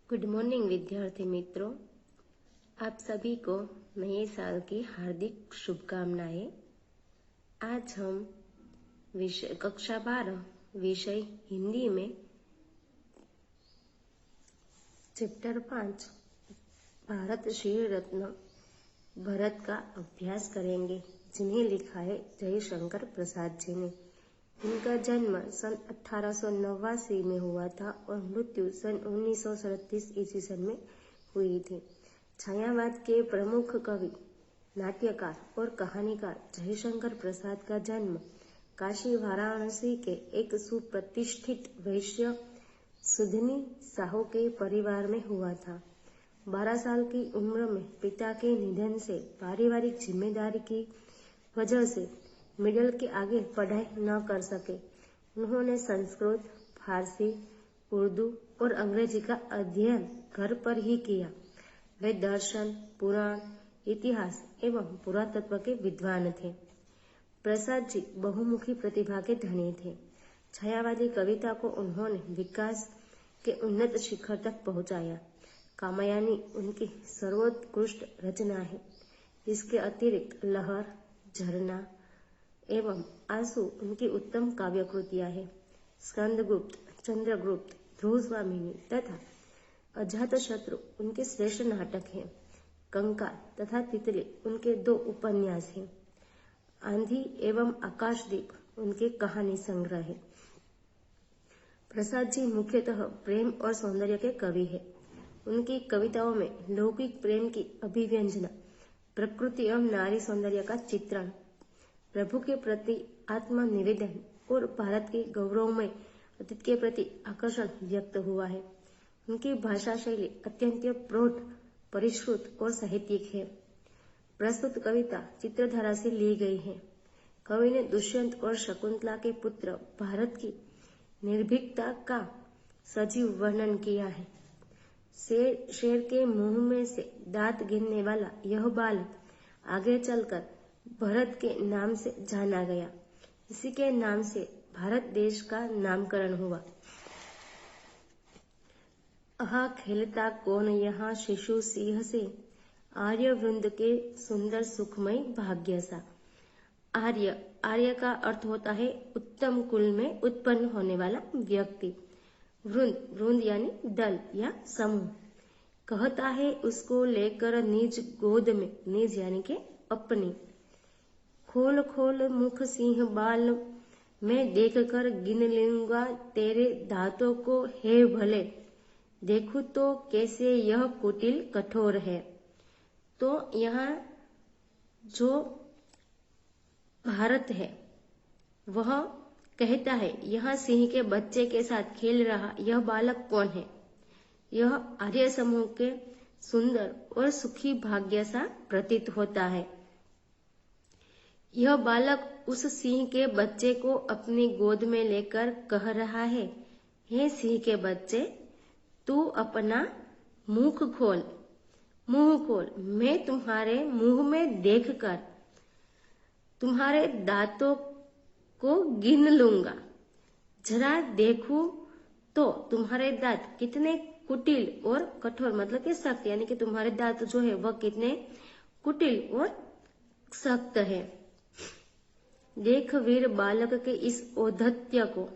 Good morning विद्यार्थी मित्रों, आप सभी को नए साल की हार्दिक शुभकामनाएं। आज हम कक्षा 12 विषय हिंदी में चैप्टर 5 भारत श्री रत्न भरत का अभ्यास करेंगे, जिन्हें लिखा है जयशंकर प्रसाद जी ने। इनका जन्म सन 1889 में हुआ था और मृत्यु सन 1937 ईस्वी सन में हुई थी। छायावाद के प्रमुख कवि, नाट्यकार और कहानीकार जयशंकर प्रसाद का जन्म काशी वाराणसी के एक सुप्रतिष्ठित वैश्य सुधनी साहू के परिवार में हुआ था। 12 साल की उम्र में पिता के निधन से पारिवारिक जिम्मेदारी की वजह से मिडिल के आगे पढ़ाई न कर सके। उन्होंने संस्कृत, फारसी, उर्दू और अंग्रेजी का अध्ययन घर पर ही किया। वे दर्शन, पुराण, इतिहास एवं पुरातत्व के विद्वान थे। प्रसाद जी बहुमुखी प्रतिभा के धनी थे। छायावादी कविता को उन्होंने विकास के उन्नत शिखर तक पहुंचाया। कामयानी उनकी सर्वोत्कृष्ट रचना है। इसके अतिरिक्त लहर, झरना एवं आंसू उनकी उत्तम काव्य कृतियां हैं। स्कंदगुप्त, चंद्रगुप्त, ध्रुवस्वामिनी तथा अजातशत्रु उनके श्रेष्ठ नाटक हैं। कंकाल तथा तितली उनके 2 उपन्यास हैं। आंधी एवं आकाशदीप उनके कहानी संग्रह है। प्रसाद जी मुख्यतः प्रेम और सौंदर्य के कवि हैं। उनकी कविताओं में लौकिक प्रेम की अभिव्यंजना, प्रकृति एवं नारी सौंदर्य का चित्रण, प्रभु के प्रति आत्मनिवेदन और भारत के गौरवमय अतीत के प्रति आकर्षण व्यक्त हुआ है। उनकी भाषा शैली अत्यंत प्रौढ़, परिष्कृत और साहित्यिक है। प्रस्तुत कविता चित्रधारा से ली गई है। कवि ने दुष्यंत और शकुंतला के पुत्र भारत की निर्भीकता का सजीव वर्णन किया है। शेर के मुंह में से दांत गिरने वाला यह बालक आगे चलकर भरत के नाम से जाना गया। इसी के नाम से भारत देश का नामकरण हुआ। अहा खेलता कौन यहाँ शिशु सिंह से, आर्य वृंद के सुंदर सुखमय भाग्य सा। आर्य का अर्थ होता है उत्तम कुल में उत्पन्न होने वाला व्यक्ति। वृंद यानी दल या समूह। कहता है उसको लेकर निज गोद में, निज यानी के अपनी। खोल खोल मुख सिंह बाल, मैं देख कर गिन लूंगा तेरे दांतों को, हे भले देखूं तो कैसे यह कुटिल कठोर है। तो यहाँ जो भारत है वह कहता है यह सिंह के बच्चे के साथ खेल रहा यह बालक कौन है। यह आर्य समूह के सुंदर और सुखी भाग्य सा प्रतीत होता है। यह बालक उस सिंह के बच्चे को अपनी गोद में लेकर कह रहा है, हे सिंह के बच्चे, तू अपना मुंह खोल, मैं तुम्हारे मुंह में देखकर तुम्हारे दांतों को गिन लूंगा। जरा देखूं तो तुम्हारे दांत कितने कुटिल और कठोर, मतलब कि सख्त, यानी कि तुम्हारे दांत जो है वह कितने कुटिल और सख्त है। देख वीर बालक के इस औद्धत्य को,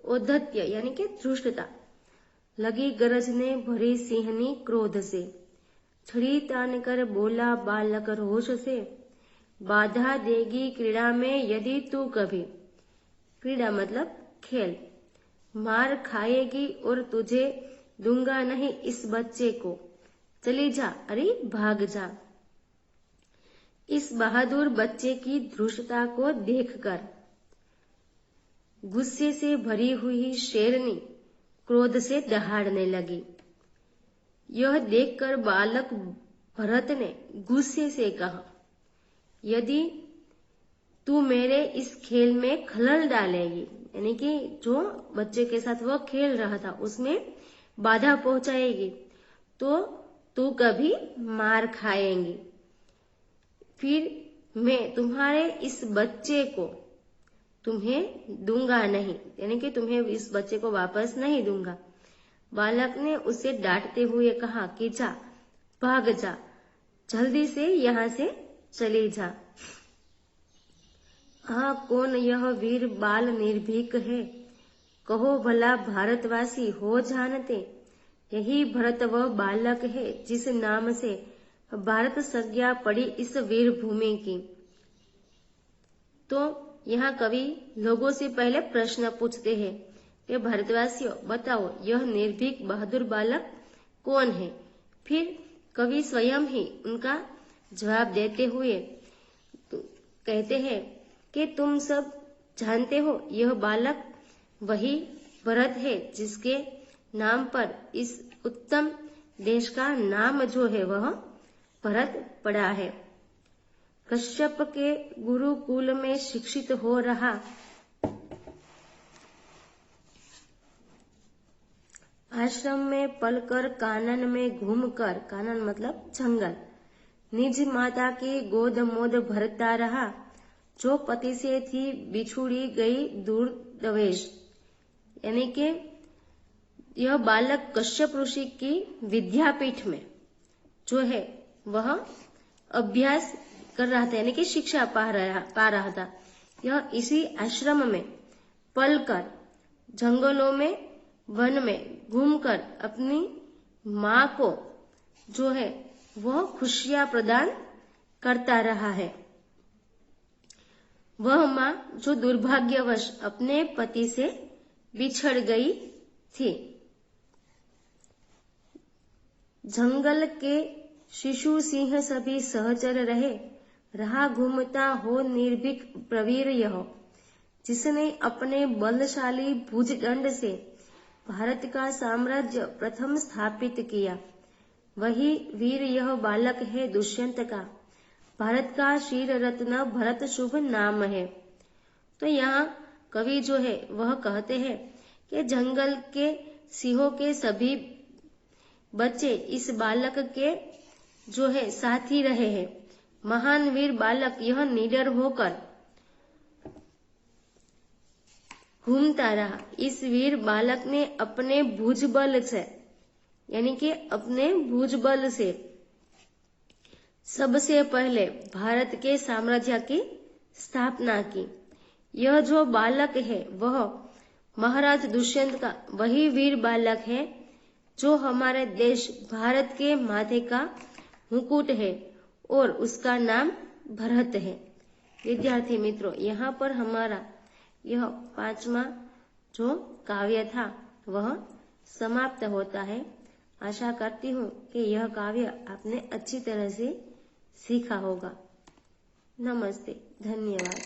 औद्धत्य यानी कि धृष्टता। लगी गरजने भरी सिंहनी क्रोध से, छड़ी तान कर बोला बालक रोष से, बाधा देगी क्रीड़ा में यदि तू कभी। क्रीड़ा मतलब खेल। मार खाएगी और तुझे दूंगा नहीं इस बच्चे को, चली जा अरे भाग जा। इस बहादुर बच्चे की धृष्टता को देखकर गुस्से से भरी हुई शेरनी क्रोध से दहाड़ने लगी। यह देखकर बालक भरत ने गुस्से से कहा, यदि तू मेरे इस खेल में खलल डालेगी, यानी कि जो बच्चे के साथ वह खेल रहा था उसमें बाधा पहुंचाएगी, तो तू कभी मार खाएंगी। फिर मैं तुम्हारे इस बच्चे को तुम्हें दूंगा नहीं, यानी कि तुम्हें इस बच्चे को वापस नहीं दूंगा। बालक ने उसे डांटते हुए कहा कि जा, भाग जा, जल्दी से यहाँ से चली जा। हाँ, कौन यह वीर बाल निर्भीक है, कहो भला भारतवासी हो जानते। यही भरत वह बालक है जिस नाम से भारत संज्ञा पड़ी इस वीर भूमि की। तो यहाँ कवि लोगों से पहले प्रश्न पूछते हैं कि भारतवासियों बताओ यह निर्भीक बहादुर बालक कौन है। फिर कवि स्वयं ही उनका जवाब देते हुए तो कहते हैं कि तुम सब जानते हो यह बालक वही भरत है जिसके नाम पर इस उत्तम देश का नाम जो है वह भरत पड़ा है। कश्यप के गुरुकुल में शिक्षित हो रहा आश्रम में पलकर कानन में घूमकर, कानन मतलब जंगल, निज माता की गोद मोद भरता रहा, जो पति से थी बिछुड़ी गई दूर दवेश। यानी कि यह बालक कश्यप ऋषि की विद्यापीठ में जो है वह अभ्यास कर रहा था, यानी कि शिक्षा पा रहा था। यह इसी आश्रम में पलकर जंगलों में वन में घूमकर अपनी माँ को जो है वह खुशियां प्रदान करता रहा है। वह माँ जो दुर्भाग्यवश अपने पति से बिछड़ गई थी। जंगल के शिशु सिंह सभी सहचर रहा घूमता हो निर्भीक प्रवीर यह, जिसने अपने बलशाली भुजदंड से भारत का साम्राज्य प्रथम स्थापित किया। वही वीर यह बालक है दुष्यंत का, भारत का शीर रत्न भरत शुभ नाम है। तो यहाँ कवि जो है वह कहते हैं कि जंगल के सिंहों के सभी बच्चे इस बालक के जो है साथी रहे हैं। महान वीर बालक यह निडर होकर घूमता रहा। इस वीर बालक ने अपने भुजबल से, यानी कि अपने भुजबल से सबसे पहले भारत के साम्राज्य की स्थापना की। यह जो बालक है वह महाराज दुष्यंत का वही वीर बालक है जो हमारे देश भारत के माथे का मुकुट है और उसका नाम भरत है। विद्यार्थी मित्रों, यहाँ पर हमारा यह 5वां जो काव्य था वह समाप्त होता है। आशा करती हूँ कि यह काव्य आपने अच्छी तरह से सीखा होगा। नमस्ते, धन्यवाद।